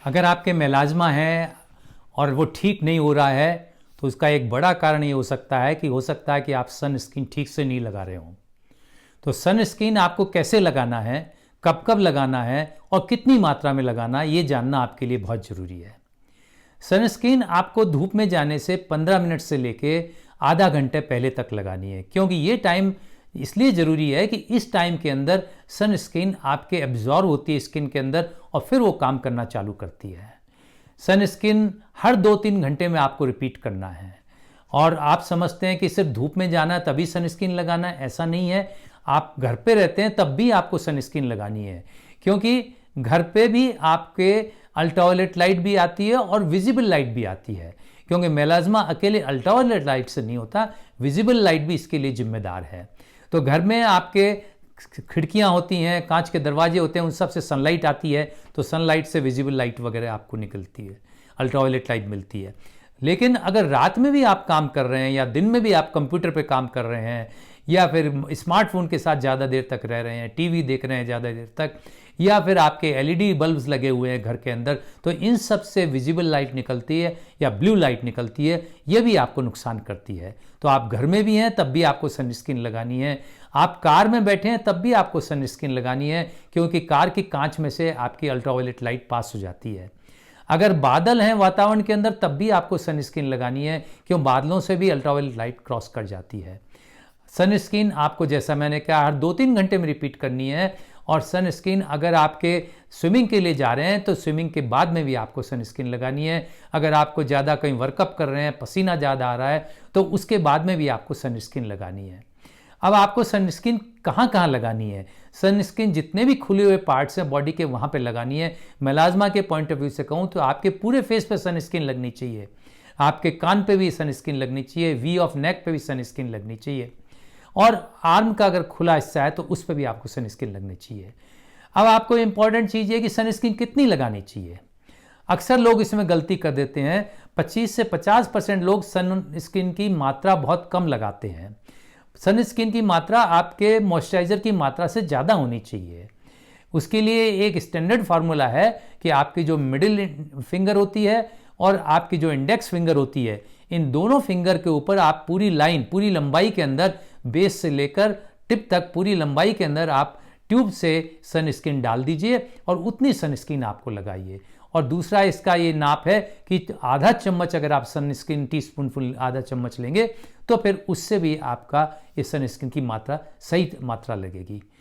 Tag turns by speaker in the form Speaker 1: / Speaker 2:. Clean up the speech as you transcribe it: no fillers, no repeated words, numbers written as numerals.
Speaker 1: अगर आपके मेलाज्मा है और वो ठीक नहीं हो रहा है तो उसका एक बड़ा कारण ये हो सकता है कि आप सन स्क्रीन ठीक से नहीं लगा रहे हो। तो सन स्क्रीन आपको कैसे लगाना है, कब कब लगाना है और कितनी मात्रा में लगाना है, ये जानना आपके लिए बहुत ज़रूरी है। सनस्क्रीन आपको धूप में जाने से 15 मिनट से लेके आधा घंटे पहले तक लगानी है, क्योंकि ये टाइम इसलिए ज़रूरी है कि इस टाइम के अंदर सनस्क्रीन आपके एब्जॉर्ब होती है स्किन के अंदर और फिर वो काम करना चालू करती है। सनस्क्रीन हर 2-3 घंटे में आपको रिपीट करना है। और आप समझते हैं कि सिर्फ धूप में जाना है तभी सनस्क्रीन लगाना है, ऐसा नहीं है। आप घर पे रहते हैं तब भी आपको सनस्क्रीन लगानी है, क्योंकि घर पे भी आपके अल्ट्रावायलेट लाइट भी आती है और विजिबल लाइट भी आती है, क्योंकि मेलाज्मा अकेले अल्ट्रावायलेट लाइट से नहीं होता, विजिबल लाइट भी इसके लिए जिम्मेदार है। तो घर में आपके खिड़कियां होती हैं, कांच के दरवाजे होते हैं, उन सब से सनलाइट आती है, तो सनलाइट से विजिबल लाइट वगैरह आपको निकलती है, अल्ट्रावायलेट लाइट मिलती है। लेकिन अगर रात में भी आप काम कर रहे हैं या दिन में भी आप कंप्यूटर पे काम कर रहे हैं या फिर स्मार्टफोन के साथ ज़्यादा देर तक रह रहे हैं, टीवी देख रहे हैं ज़्यादा देर तक, या फिर आपके एलईडी बल्ब्स लगे हुए हैं घर के अंदर, तो इन सब से विजिबल लाइट निकलती है या ब्लू लाइट निकलती है, ये भी आपको नुकसान करती है। तो आप घर में भी हैं तब भी आपको सनस्क्रीन लगानी है, आप कार में बैठे हैं तब भी आपको सनस्क्रीन लगानी है, क्योंकि कार की कांच में से आपकी अल्ट्रावायलेट लाइट पास हो जाती है। अगर बादल हैं वातावरण के अंदर तब भी आपको सनस्क्रीन लगानी है, क्यों बादलों से भी अल्ट्रावायलेट लाइट क्रॉस कर जाती है। सनस्क्रीन आपको, जैसा मैंने कहा, हर 2-3 घंटे में रिपीट करनी है। और सनस्क्रीन अगर आपके स्विमिंग के लिए जा रहे हैं तो स्विमिंग के बाद में भी आपको सनस्क्रीन लगानी है। अगर आपको ज़्यादा कहीं वर्कअप कर रहे हैं, पसीना ज़्यादा आ रहा है, तो उसके बाद में भी आपको सनस्क्रीन लगानी है। अब आपको सनस्क्रीन कहाँ कहाँ लगानी है? सनस्क्रीन जितने भी खुले हुए पार्ट्स हैं बॉडी के, वहाँ पे लगानी है। मेलाज्मा के पॉइंट ऑफ व्यू से कहूँ तो आपके पूरे फेस पे सनस्क्रीन लगनी चाहिए, आपके कान पे भी सनस्क्रीन लगनी चाहिए, वी ऑफ नेक पे भी सनस्क्रीन लगनी चाहिए, और आर्म का अगर खुला हिस्सा है तो उस पर भी आपको सनस्क्रीन लगनी चाहिए। अब आपको इंपॉर्टेंट चीज़ है कि सनस्क्रीन कितनी लगानी चाहिए। अक्सर लोग इसमें गलती कर देते हैं, 25 से 50% लोग सनस्क्रीन की मात्रा बहुत कम लगाते हैं। सनस्क्रीन की मात्रा आपके मॉइस्चराइज़र की मात्रा से ज़्यादा होनी चाहिए। उसके लिए एक स्टैंडर्ड फार्मूला है कि आपकी जो मिडिल फिंगर होती है और आपकी जो इंडेक्स फिंगर होती है, इन दोनों फिंगर के ऊपर आप पूरी लाइन, पूरी लंबाई के अंदर, बेस से लेकर टिप तक पूरी लंबाई के अंदर आप ट्यूब से सनस्क्रीन डाल दीजिए और उतनी सनस्क्रीन आपको लगाइए। और दूसरा इसका ये नाप है कि आधा चम्मच अगर आप सनस्क्रीन, टीस्पूनफुल आधा चम्मच लेंगे तो फिर उससे भी आपका इस सनस्क्रीन की मात्रा सही मात्रा लगेगी।